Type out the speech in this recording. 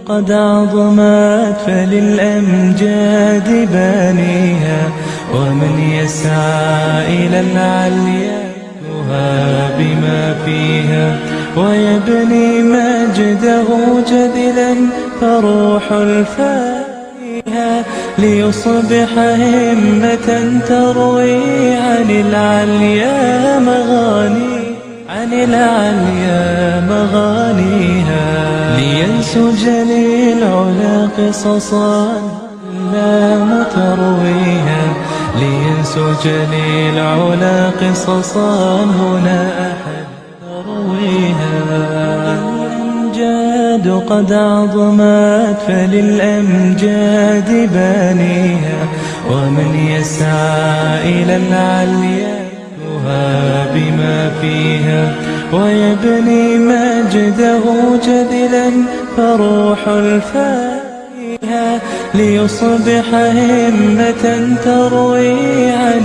قد عظمت فللأمجاد بانيها، ومن يسعى إلى العليا يها بما فيها، ويبني مجده جدلا فروح الفانيها، ليصبح همة تروي عن العليا مغانيها، لينسج للعلا قصصا لا مترويها، لينسج للعلا قصصا هنا أحد ترويها. الأمجاد قد عظمت فللأمجاد بانيها، ومن يسعى إلى العليا يها بما فيها، ويبني مجده جدلا فروح الفانيها، ليصبح همة تروي عن